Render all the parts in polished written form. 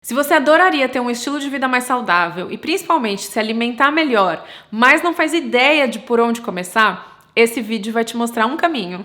Se você adoraria ter um estilo de vida mais saudável e principalmente se alimentar melhor, mas não faz ideia de por onde começar, esse vídeo vai te mostrar um caminho.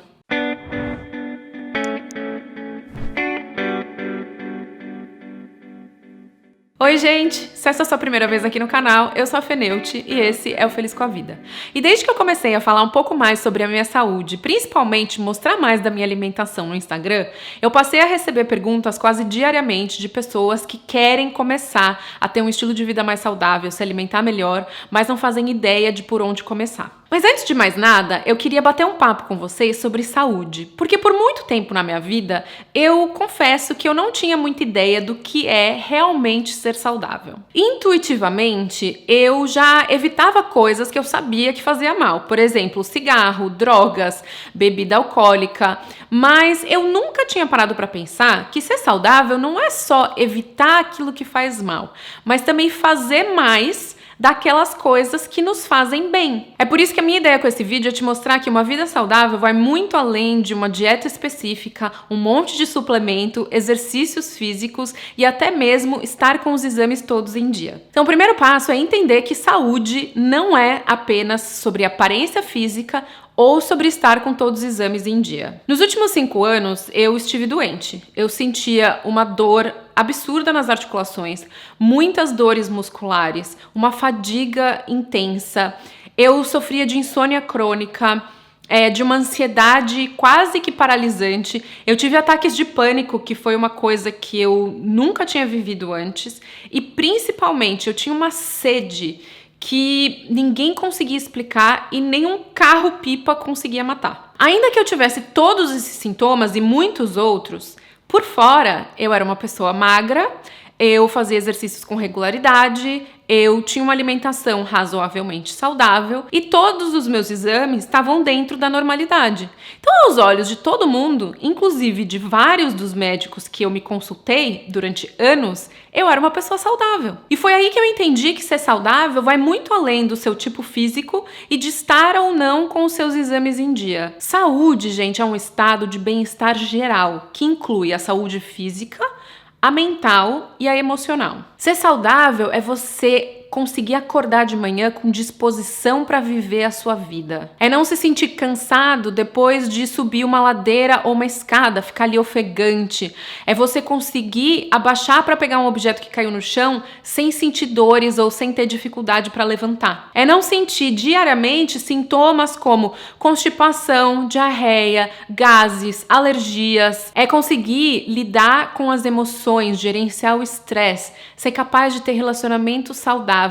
Oi gente, se essa é a sua primeira vez aqui no canal, eu sou a Feneuti e esse é o Feliz com a Vida. E desde que eu comecei a falar um pouco mais sobre a minha saúde, principalmente mostrar mais da minha alimentação no Instagram, eu passei a receber perguntas quase diariamente de pessoas que querem começar a ter um estilo de vida mais saudável, se alimentar melhor, mas não fazem ideia de por onde começar. Mas antes de mais nada, eu queria bater um papo com vocês sobre saúde, porque por muito tempo na minha vida, eu confesso que eu não tinha muita ideia do que é realmente ser saudável. Intuitivamente, eu já evitava coisas que eu sabia que fazia mal, por exemplo, cigarro, drogas, bebida alcoólica, mas eu nunca tinha parado para pensar que ser saudável não é só evitar aquilo que faz mal, mas também fazer mais daquelas coisas que nos fazem bem. É por isso que a minha ideia com esse vídeo é te mostrar que uma vida saudável vai muito além de uma dieta específica, um monte de suplemento, exercícios físicos e até mesmo estar com os exames todos em dia. Então o primeiro passo é entender que saúde não é apenas sobre aparência física ou sobre estar com todos os exames em dia. Nos últimos 5 anos, eu estive doente. Eu sentia uma dor absurda nas articulações, muitas dores musculares, uma fadiga intensa. Eu sofria de insônia crônica, de uma ansiedade quase que paralisante. Eu tive ataques de pânico, que foi uma coisa que eu nunca tinha vivido antes. E principalmente, eu tinha uma sede que ninguém conseguia explicar e nenhum carro-pipa conseguia matar. Ainda que eu tivesse todos esses sintomas e muitos outros, por fora eu era uma pessoa magra, eu fazia exercícios com regularidade, eu tinha uma alimentação razoavelmente saudável e todos os meus exames estavam dentro da normalidade. Então, aos olhos de todo mundo, inclusive de vários dos médicos que eu me consultei durante anos, eu era uma pessoa saudável. E foi aí que eu entendi que ser saudável vai muito além do seu tipo físico e de estar ou não com os seus exames em dia. Saúde, gente, é um estado de bem-estar geral, que inclui a saúde física, a mental e a emocional. Ser saudável é você conseguir acordar de manhã com disposição para viver a sua vida. É não se sentir cansado depois de subir uma ladeira ou uma escada, ficar ali ofegante. É você conseguir abaixar para pegar um objeto que caiu no chão sem sentir dores ou sem ter dificuldade para levantar. É não sentir diariamente sintomas como constipação, diarreia, gases, alergias. É conseguir lidar com as emoções, gerenciar o estresse, ser capaz de ter relacionamentos saudáveis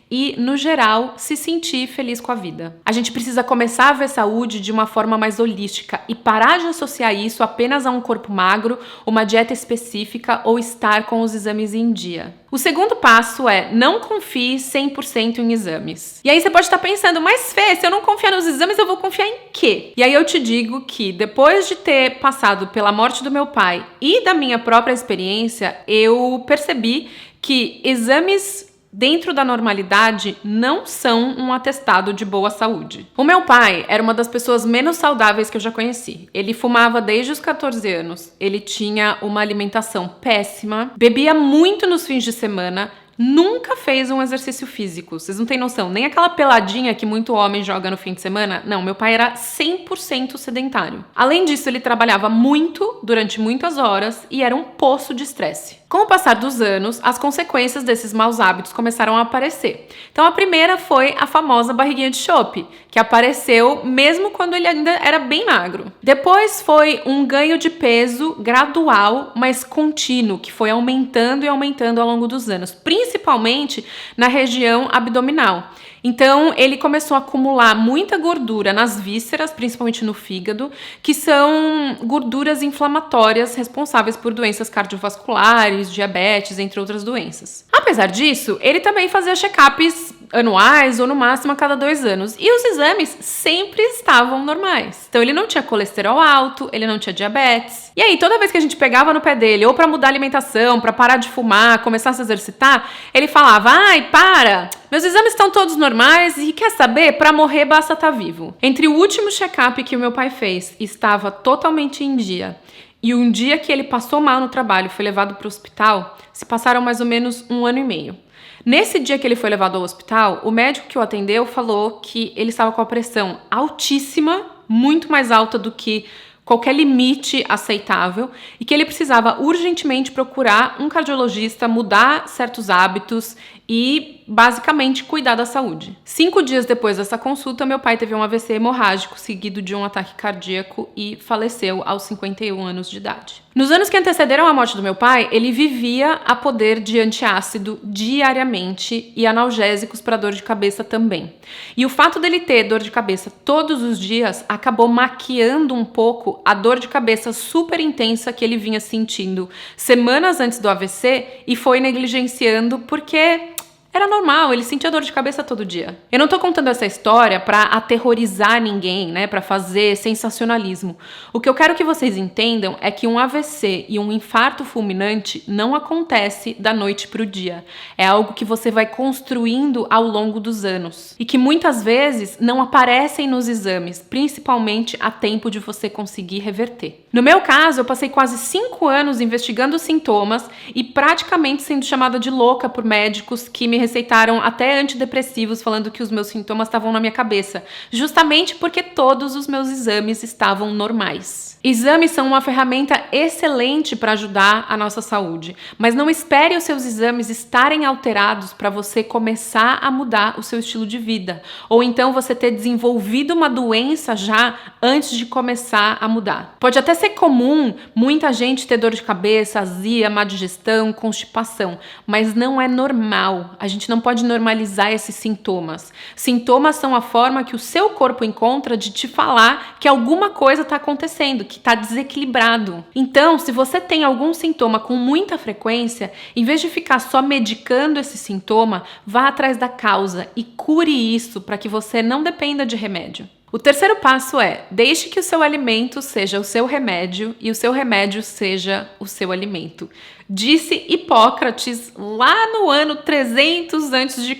e, no geral, se sentir feliz com a vida. A gente precisa começar a ver saúde de uma forma mais holística e parar de associar isso apenas a um corpo magro, uma dieta específica ou estar com os exames em dia. O segundo passo é não confie 100% em exames. E aí você pode estar pensando, mas Fê, se eu não confiar nos exames, eu vou confiar em quê? E aí eu te digo que depois de ter passado pela morte do meu pai e da minha própria experiência, eu percebi que exames dentro da normalidade não são um atestado de boa saúde. O meu pai era uma das pessoas menos saudáveis que eu já conheci. Ele fumava desde os 14 anos, ele tinha uma alimentação péssima, bebia muito nos fins de semana, nunca fez um exercício físico. Vocês não têm noção, nem aquela peladinha que muito homem joga no fim de semana. Não, meu pai era 100% sedentário. Além disso, ele trabalhava muito, durante muitas horas, e era um poço de estresse. Com o passar dos anos, as consequências desses maus hábitos começaram a aparecer. Então a primeira foi a famosa barriguinha de chope, que apareceu mesmo quando ele ainda era bem magro. Depois foi um ganho de peso gradual, mas contínuo, que foi aumentando e aumentando ao longo dos anos, principalmente na região abdominal. Então, ele começou a acumular muita gordura nas vísceras, principalmente no fígado, que são gorduras inflamatórias responsáveis por doenças cardiovasculares, diabetes, entre outras doenças. Apesar disso, ele também fazia check-ups anuais ou no máximo a cada 2 anos. E os exames sempre estavam normais. Então ele não tinha colesterol alto, ele não tinha diabetes. E aí toda vez que a gente pegava no pé dele, ou para mudar a alimentação, para parar de fumar, começar a se exercitar, ele falava, ai, para, meus exames estão todos normais e quer saber, para morrer basta estar vivo. Entre o último check-up que o meu pai fez, estava totalmente em dia, E um dia que ele passou mal no trabalho, foi levado para o hospital, se passaram mais ou menos 1 ano e meio. Nesse dia que ele foi levado ao hospital, o médico que o atendeu falou que ele estava com a pressão altíssima, muito mais alta do que qualquer limite aceitável, e que ele precisava urgentemente procurar um cardiologista, mudar certos hábitos e, basicamente, cuidar da saúde. 5 dias depois dessa consulta, meu pai teve um AVC hemorrágico, seguido de um ataque cardíaco, e faleceu aos 51 anos de idade. Nos anos que antecederam a morte do meu pai, ele vivia a poder de antiácido diariamente e analgésicos para dor de cabeça também. E o fato dele ter dor de cabeça todos os dias acabou maquiando um pouco a dor de cabeça super intensa que ele vinha sentindo semanas antes do AVC e foi negligenciando porque era normal, ele sentia dor de cabeça todo dia. Eu não tô contando essa história pra aterrorizar ninguém, né, pra fazer sensacionalismo. O que eu quero que vocês entendam é que um AVC e um infarto fulminante não acontece da noite pro dia. É algo que você vai construindo ao longo dos anos e que muitas vezes não aparecem nos exames, principalmente a tempo de você conseguir reverter. No meu caso, eu passei quase 5 anos investigando os sintomas e praticamente sendo chamada de louca por médicos que me receitaram até antidepressivos, falando que os meus sintomas estavam na minha cabeça, justamente porque todos os meus exames estavam normais. Exames são uma ferramenta excelente para ajudar a nossa saúde, mas não espere os seus exames estarem alterados para você começar a mudar o seu estilo de vida, ou então você ter desenvolvido uma doença já antes de começar a mudar. Pode até ser comum muita gente ter dor de cabeça, azia, má digestão, constipação, mas não é normal. A gente não pode normalizar esses sintomas. Sintomas são a forma que o seu corpo encontra de te falar que alguma coisa está acontecendo, que está desequilibrado. Então, se você tem algum sintoma com muita frequência, em vez de ficar só medicando esse sintoma, vá atrás da causa e cure isso para que você não dependa de remédio. O terceiro passo é: deixe que o seu alimento seja o seu remédio e o seu remédio seja o seu alimento. Disse Hipócrates lá no ano 300 a.C.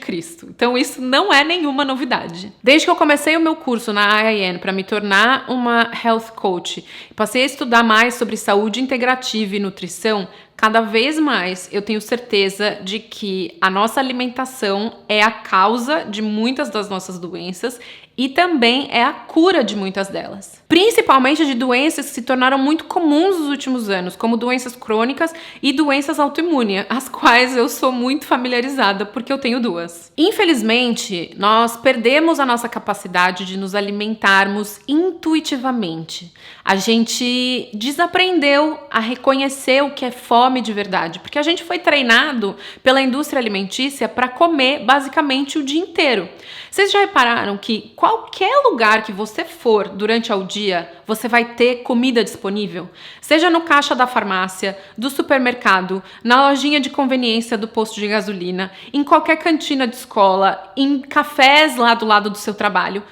Então isso não é nenhuma novidade. Desde que eu comecei o meu curso na IIN para me tornar uma health coach, passei a estudar mais sobre saúde integrativa e nutrição, cada vez mais eu tenho certeza de que a nossa alimentação é a causa de muitas das nossas doenças e também é a cura de muitas delas. Principalmente de doenças que se tornaram muito comuns nos últimos anos, como doenças crônicas e doenças autoimunes, as quais eu sou muito familiarizada porque eu tenho 2. Infelizmente, nós perdemos a nossa capacidade de nos alimentarmos intuitivamente. A gente desaprendeu a reconhecer o que é fome de verdade, porque a gente foi treinado pela indústria alimentícia para comer basicamente o dia inteiro. Vocês já repararam que qualquer lugar que você for durante o dia, você vai ter comida disponível? Seja no caixa da farmácia, do supermercado, na lojinha de conveniência do posto de gasolina, em qualquer cantina de escola, em cafés lá do lado do seu trabalho.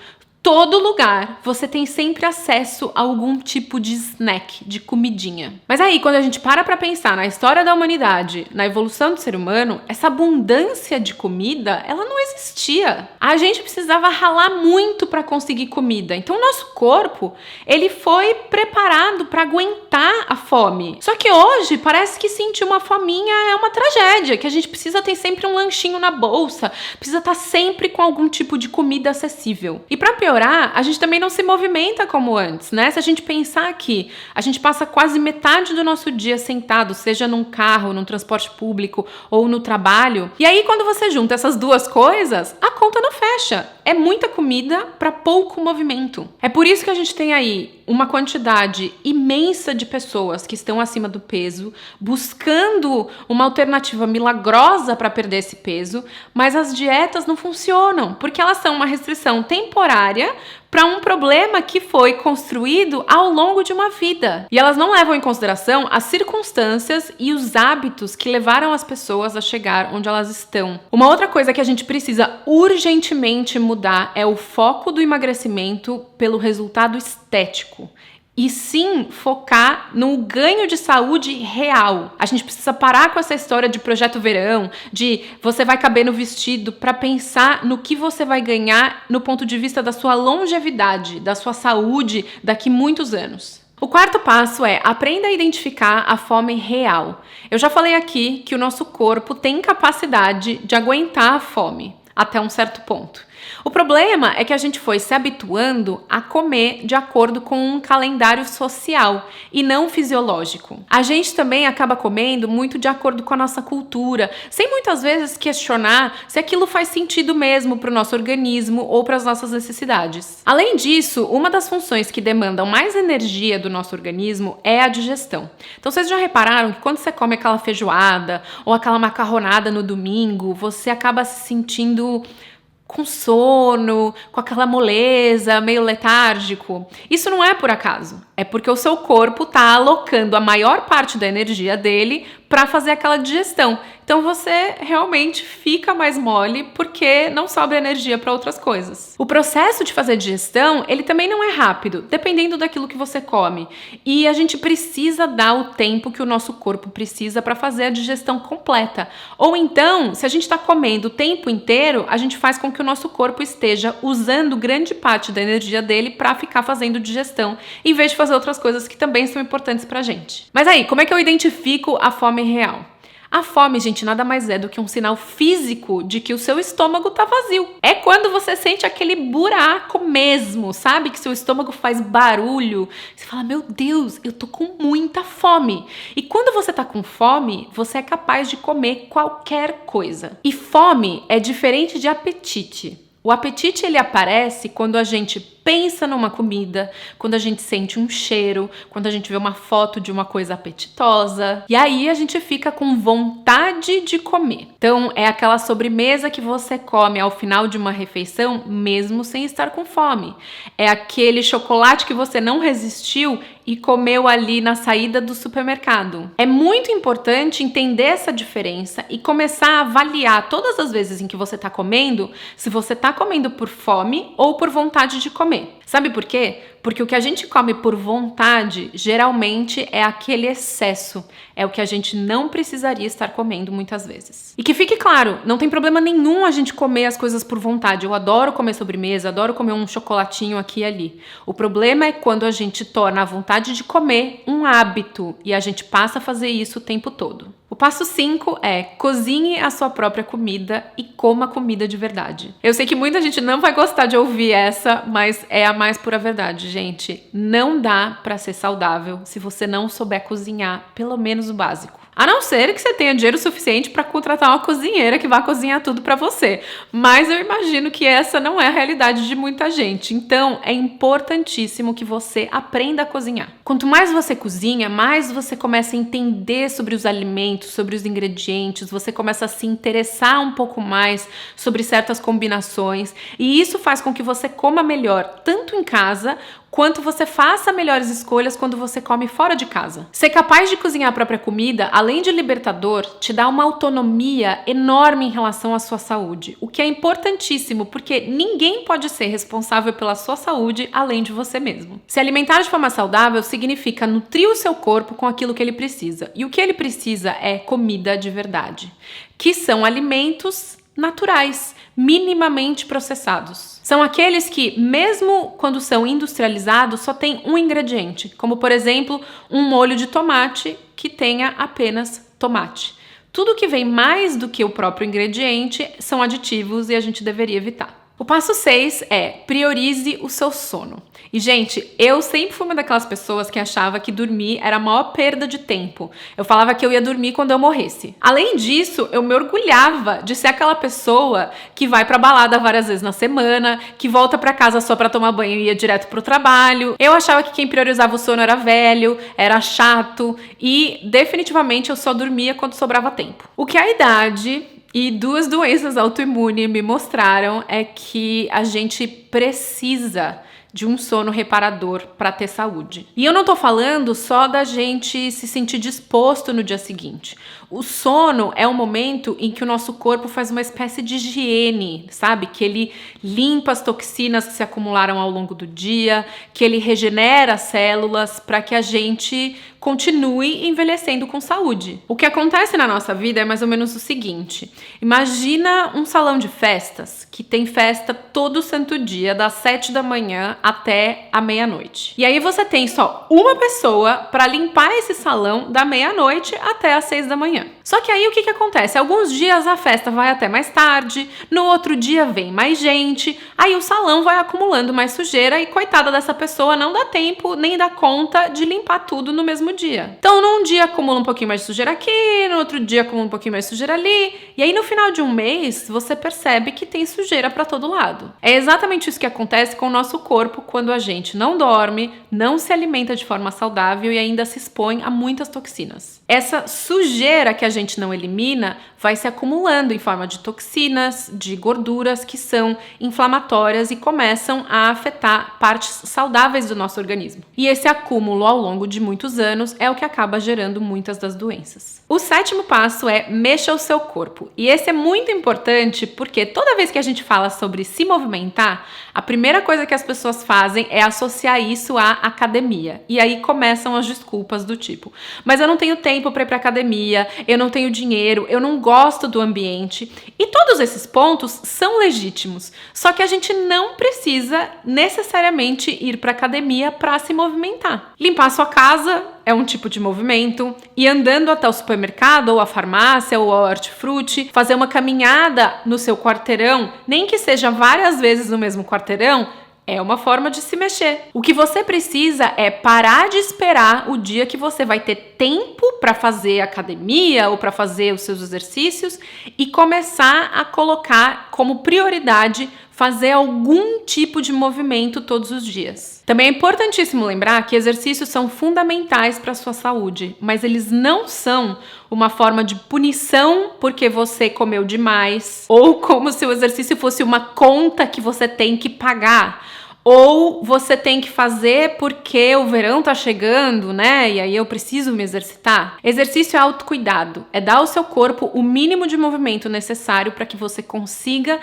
Todo lugar você tem sempre acesso a algum tipo de snack, de comidinha. Mas aí, quando a gente para pensar na história da humanidade, na evolução do ser humano, essa abundância de comida, ela não existia. A gente precisava ralar muito para conseguir comida. Então, o nosso corpo, ele foi preparado para aguentar a fome. Só que hoje, parece que sentir uma fominha é uma tragédia, que a gente precisa ter sempre um lanchinho na bolsa, precisa estar sempre com algum tipo de comida acessível. E para piorar, a gente também não se movimenta como antes, né? Se a gente pensar que a gente passa quase metade do nosso dia sentado, seja num carro, num transporte público ou no trabalho, e aí quando você junta essas duas coisas, a conta não fecha. É muita comida para pouco movimento. É por isso que a gente tem aí uma quantidade imensa de pessoas que estão acima do peso, buscando uma alternativa milagrosa para perder esse peso, mas as dietas não funcionam, porque elas são uma restrição temporária para um problema que foi construído ao longo de uma vida. E elas não levam em consideração as circunstâncias e os hábitos que levaram as pessoas a chegar onde elas estão. Uma outra coisa que a gente precisa urgentemente mudar é o foco do emagrecimento pelo resultado estético. E sim focar no ganho de saúde real. A gente precisa parar com essa história de projeto verão, de você vai caber no vestido, para pensar no que você vai ganhar no ponto de vista da sua longevidade, da sua saúde daqui muitos anos. O quarto passo é aprenda a identificar a fome real. Eu já falei aqui que o nosso corpo tem capacidade de aguentar a fome até um certo ponto. O problema é que a gente foi se habituando a comer de acordo com um calendário social e não fisiológico. A gente também acaba comendo muito de acordo com a nossa cultura, sem muitas vezes questionar se aquilo faz sentido mesmo para o nosso organismo ou para as nossas necessidades. Além disso, uma das funções que demandam mais energia do nosso organismo é a digestão. Então vocês já repararam que quando você come aquela feijoada ou aquela macarronada no domingo, você acaba se sentindo com sono, com aquela moleza, meio letárgico? Isso não é por acaso. É porque o seu corpo está alocando a maior parte da energia dele para fazer aquela digestão. Então você realmente fica mais mole porque não sobra energia para outras coisas. O processo de fazer digestão, ele também não é rápido, dependendo daquilo que você come. E a gente precisa dar o tempo que o nosso corpo precisa para fazer a digestão completa. Ou então, se a gente está comendo o tempo inteiro, a gente faz com que o nosso corpo esteja usando grande parte da energia dele para ficar fazendo digestão, em vez de fazer outras coisas que também são importantes pra gente. Mas aí, como é que eu identifico a fome real? A fome, gente, nada mais é do que um sinal físico de que o seu estômago tá vazio. É quando você sente aquele buraco mesmo, sabe? Que seu estômago faz barulho. Você fala, meu Deus, eu tô com muita fome. E quando você tá com fome, você é capaz de comer qualquer coisa. E fome é diferente de apetite. O apetite, ele aparece quando a gente pensa numa comida, quando a gente sente um cheiro, quando a gente vê uma foto de uma coisa apetitosa. E aí a gente fica com vontade de comer. Então é aquela sobremesa que você come ao final de uma refeição, mesmo sem estar com fome. É aquele chocolate que você não resistiu e comeu ali na saída do supermercado. É muito importante entender essa diferença e começar a avaliar todas as vezes em que você está comendo, se você está comendo por fome ou por vontade de comer. Sabe por quê? Porque o que a gente come por vontade, geralmente é aquele excesso. É o que a gente não precisaria estar comendo muitas vezes. E que fique claro, não tem problema nenhum a gente comer as coisas por vontade. Eu adoro comer sobremesa, adoro comer um chocolatinho aqui e ali. O problema é quando a gente torna a vontade de comer um hábito e a gente passa a fazer isso o tempo todo. O passo 5 é cozinhe a sua própria comida e coma comida de verdade. Eu sei que muita gente não vai gostar de ouvir essa, mas é a mais pura verdade, gente. Não dá pra ser saudável se você não souber cozinhar pelo menos o básico. A não ser que você tenha dinheiro suficiente para contratar uma cozinheira que vá cozinhar tudo para você. Mas eu imagino que essa não é a realidade de muita gente. Então, é importantíssimo que você aprenda a cozinhar. Quanto mais você cozinha, mais você começa a entender sobre os alimentos, sobre os ingredientes, você começa a se interessar um pouco mais sobre certas combinações. E isso faz com que você coma melhor, tanto em casa, quanto você faça melhores escolhas quando você come fora de casa. Ser capaz de cozinhar a própria comida, além de libertador, te dá uma autonomia enorme em relação à sua saúde, o que é importantíssimo, porque ninguém pode ser responsável pela sua saúde além de você mesmo. Se alimentar de forma saudável significa nutrir o seu corpo com aquilo que ele precisa. E o que ele precisa é comida de verdade, que são alimentos naturais, minimamente processados. São aqueles que, mesmo quando são industrializados, só tem um ingrediente, como por exemplo, um molho de tomate que tenha apenas tomate. Tudo que vem mais do que o próprio ingrediente são aditivos e a gente deveria evitar. O passo 6 é priorize o seu sono. E, gente, eu sempre fui uma daquelas pessoas que achava que dormir era a maior perda de tempo. Eu falava que eu ia dormir quando eu morresse. Além disso, eu me orgulhava de ser aquela pessoa que vai pra balada várias vezes na semana, que volta pra casa só pra tomar banho e ia direto pro trabalho. Eu achava que quem priorizava o sono era velho, era chato e definitivamente eu só dormia quando sobrava tempo. O que a idade e 2 doenças autoimunes me mostraram é que a gente precisa de um sono reparador para ter saúde. E eu não tô falando só da gente se sentir disposto no dia seguinte. O sono é um momento em que o nosso corpo faz uma espécie de higiene, sabe? Que ele limpa as toxinas que se acumularam ao longo do dia, que ele regenera as células para que a gente continue envelhecendo com saúde. O que acontece na nossa vida é mais ou menos o seguinte: imagina um salão de festas que tem festa todo santo dia, das 7 da manhã até a meia-noite. E aí você tem só uma pessoa para limpar esse salão da meia-noite até as 6 da manhã. Só que aí o que acontece? Alguns dias a festa vai até mais tarde, no outro dia vem mais gente, aí o salão vai acumulando mais sujeira e coitada dessa pessoa não dá tempo nem dá conta de limpar tudo no mesmo dia. Então num dia acumula um pouquinho mais de sujeira aqui, no outro dia acumula um pouquinho mais de sujeira ali, e aí no final de um mês você percebe que tem sujeira para todo lado. É exatamente isso que acontece com o nosso corpo quando a gente não dorme, não se alimenta de forma saudável e ainda se expõe a muitas toxinas. Essa sujeira que a gente não elimina vai se acumulando em forma de toxinas, de gorduras que são inflamatórias e começam a afetar partes saudáveis do nosso organismo. E esse acúmulo ao longo de muitos anos é o que acaba gerando muitas das doenças. O 7º passo é mexa o seu corpo. E esse é muito importante porque toda vez que a gente fala sobre se movimentar, a primeira coisa que as pessoas fazem é associar isso à academia. E aí começam as desculpas do tipo: mas eu não tenho tempo para ir para academia, eu não tenho dinheiro, eu não gosto do ambiente. E todos esses pontos são legítimos. Só que a gente não precisa necessariamente ir para academia para se movimentar. Limpar a sua casa é um tipo de movimento, e andando até o supermercado ou a farmácia ou ao hortifruti, fazer uma caminhada no seu quarteirão, nem que seja várias vezes no mesmo quarteirão, é uma forma de se mexer. O que você precisa é parar de esperar o dia que você vai ter tempo para fazer academia ou para fazer os seus exercícios e começar a colocar como prioridade fazer algum tipo de movimento todos os dias. Também é importantíssimo lembrar que exercícios são fundamentais para a sua saúde, mas eles não são uma forma de punição porque você comeu demais, ou como se o exercício fosse uma conta que você tem que pagar, ou você tem que fazer porque o verão tá chegando, né? E aí eu preciso me exercitar. Exercício é autocuidado, é dar ao seu corpo o mínimo de movimento necessário para que você consiga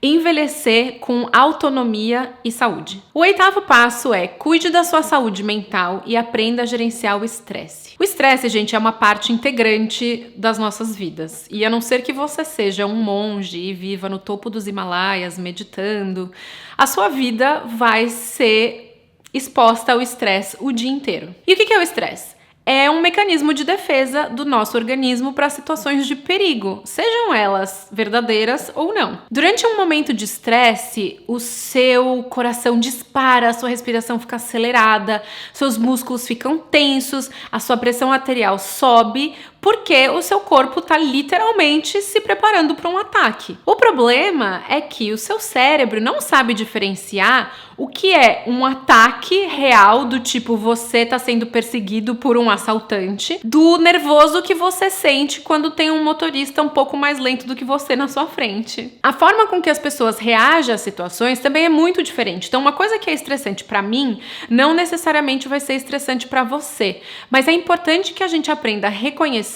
envelhecer com autonomia e saúde. O 8º passo é cuide da sua saúde mental e aprenda a gerenciar o estresse. O estresse, gente, é uma parte integrante das nossas vidas. E a não ser que você seja um monge e viva no topo dos Himalaias meditando, a sua vida vai ser exposta ao estresse o dia inteiro. E o que é o estresse? É um mecanismo de defesa do nosso organismo para situações de perigo, sejam elas verdadeiras ou não. Durante um momento de estresse, o seu coração dispara, a sua respiração fica acelerada, seus músculos ficam tensos, a sua pressão arterial sobe, porque o seu corpo está literalmente se preparando para um ataque. O problema é que o seu cérebro não sabe diferenciar o que é um ataque real, do tipo você está sendo perseguido por um assaltante, do nervoso que você sente quando tem um motorista um pouco mais lento do que você na sua frente. A forma com que as pessoas reagem às situações também é muito diferente. Então, uma coisa que é estressante para mim não necessariamente vai ser estressante para você, mas é importante que a gente aprenda a reconhecer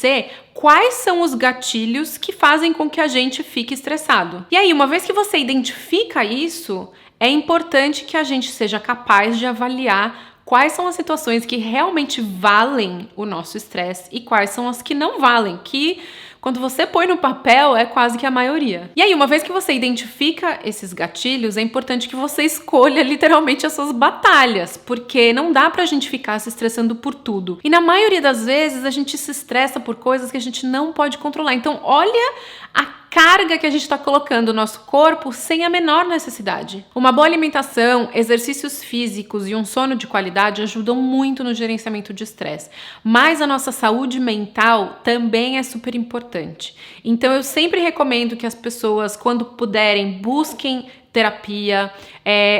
quais são os gatilhos que fazem com que a gente fique estressado. E aí, uma vez que você identifica isso, é importante que a gente seja capaz de avaliar quais são as situações que realmente valem o nosso estresse e quais são as que não valem, que quando você põe no papel é quase que a maioria. E aí, uma vez que você identifica esses gatilhos, é importante que você escolha literalmente as suas batalhas, porque não dá pra gente ficar se estressando por tudo. E na maioria das vezes a gente se estressa por coisas que a gente não pode controlar. Então, olha a carga que a gente está colocando no nosso corpo sem a menor necessidade. Uma boa alimentação, exercícios físicos e um sono de qualidade ajudam muito no gerenciamento de estresse, mas a nossa saúde mental também é super importante. Então eu sempre recomendo que as pessoas, quando puderem, busquem terapia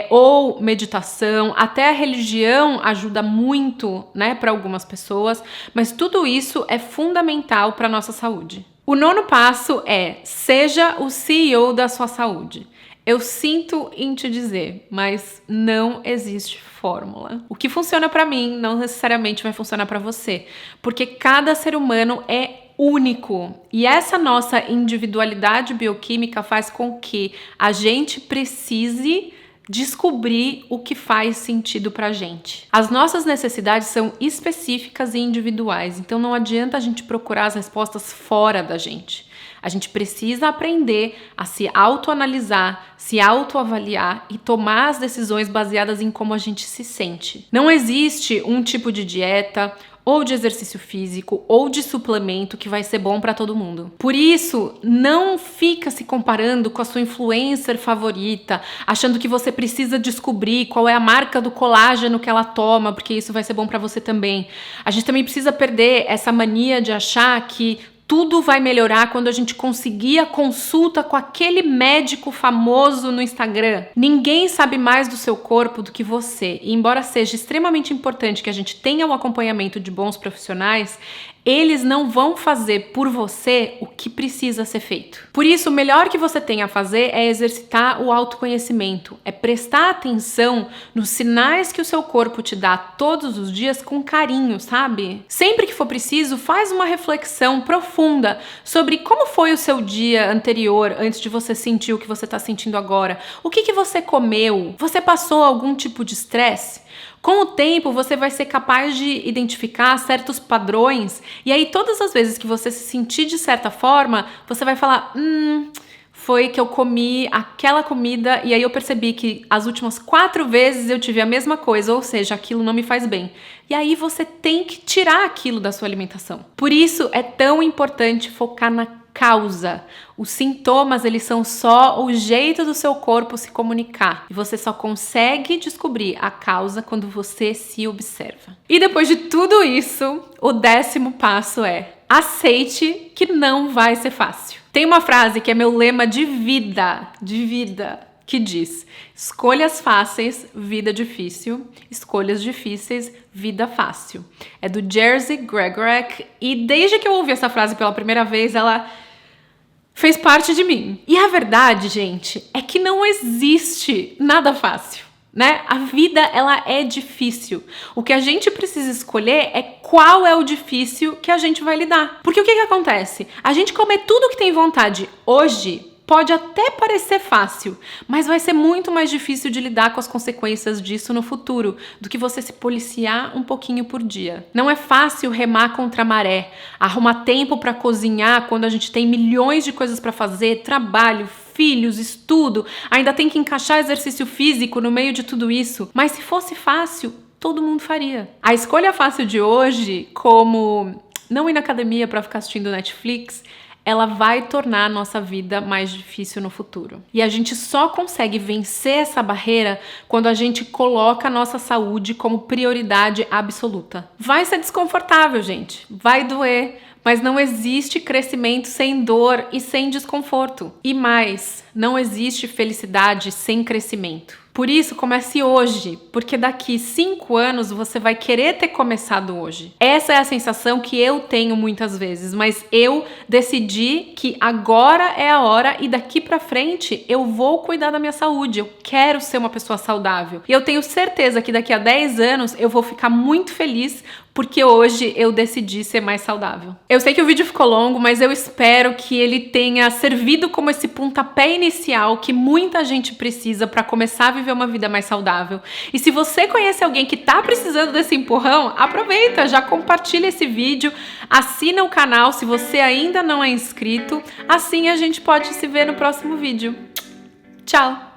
ou meditação. Até a religião ajuda muito, né, para algumas pessoas, mas tudo isso é fundamental para a nossa saúde. O 9º passo é: seja o CEO da sua saúde. Eu sinto em te dizer, mas não existe fórmula. O que funciona para mim não necessariamente vai funcionar para você, porque cada ser humano é único. E essa nossa individualidade bioquímica faz com que a gente precise descobrir o que faz sentido pra gente. As nossas necessidades são específicas e individuais, então não adianta a gente procurar as respostas fora da gente. A gente precisa aprender a se autoanalisar, se autoavaliar e tomar as decisões baseadas em como a gente se sente. Não existe um tipo de dieta ou de exercício físico, ou de suplemento que vai ser bom para todo mundo. Por isso, não fica se comparando com a sua influencer favorita, achando que você precisa descobrir qual é a marca do colágeno que ela toma, porque isso vai ser bom para você também. A gente também precisa perder essa mania de achar que tudo vai melhorar quando a gente conseguir a consulta com aquele médico famoso no Instagram. Ninguém sabe mais do seu corpo do que você. E embora seja extremamente importante que a gente tenha o acompanhamento de bons profissionais, eles não vão fazer por você o que precisa ser feito. Por isso, o melhor que você tem a fazer é exercitar o autoconhecimento, é prestar atenção nos sinais que o seu corpo te dá todos os dias com carinho, sabe? Sempre que for preciso, faz uma reflexão profunda sobre como foi o seu dia anterior, antes de você sentir o que você está sentindo agora. O que você comeu? Você passou algum tipo de estresse? Com o tempo, você vai ser capaz de identificar certos padrões e aí todas as vezes que você se sentir de certa forma, você vai falar, foi que eu comi aquela comida e aí eu percebi que as últimas 4 vezes eu tive a mesma coisa, ou seja, aquilo não me faz bem. E aí você tem que tirar aquilo da sua alimentação. Por isso é tão importante focar na causa. Os sintomas, eles são só o jeito do seu corpo se comunicar. E você só consegue descobrir a causa quando você se observa. E depois de tudo isso, o 10º passo é: aceite que não vai ser fácil. Tem uma frase que é meu lema de vida, que diz: escolhas fáceis, vida difícil. Escolhas difíceis, vida fácil. É do Jerzy Gregorek e desde que eu ouvi essa frase pela primeira vez, ela fez parte de mim. E a verdade, gente, é que não existe nada fácil, né? A vida, ela é difícil. O que a gente precisa escolher é qual é o difícil que a gente vai lidar. Porque o que acontece? A gente comer tudo que tem vontade hoje pode até parecer fácil, mas vai ser muito mais difícil de lidar com as consequências disso no futuro do que você se policiar um pouquinho por dia. Não é fácil remar contra a maré, arrumar tempo para cozinhar quando a gente tem milhões de coisas para fazer, trabalho, filhos, estudo, ainda tem que encaixar exercício físico no meio de tudo isso. Mas se fosse fácil, todo mundo faria. A escolha fácil de hoje, como não ir na academia para ficar assistindo Netflix, ela vai tornar a nossa vida mais difícil no futuro. E a gente só consegue vencer essa barreira quando a gente coloca a nossa saúde como prioridade absoluta. Vai ser desconfortável, gente. Vai doer. Mas não existe crescimento sem dor e sem desconforto. E mais, não existe felicidade sem crescimento. Por isso, comece hoje, porque daqui 5 anos você vai querer ter começado hoje. Essa é a sensação que eu tenho muitas vezes, mas eu decidi que agora é a hora e daqui pra frente eu vou cuidar da minha saúde. Eu quero ser uma pessoa saudável. E eu tenho certeza que daqui a 10 anos eu vou ficar muito feliz porque hoje eu decidi ser mais saudável. Eu sei que o vídeo ficou longo, mas eu espero que ele tenha servido como esse pontapé inicial que muita gente precisa para começar a viver uma vida mais saudável. E se você conhece alguém que tá precisando desse empurrão, aproveita, já compartilha esse vídeo, assina o canal se você ainda não é inscrito, assim a gente pode se ver no próximo vídeo. Tchau!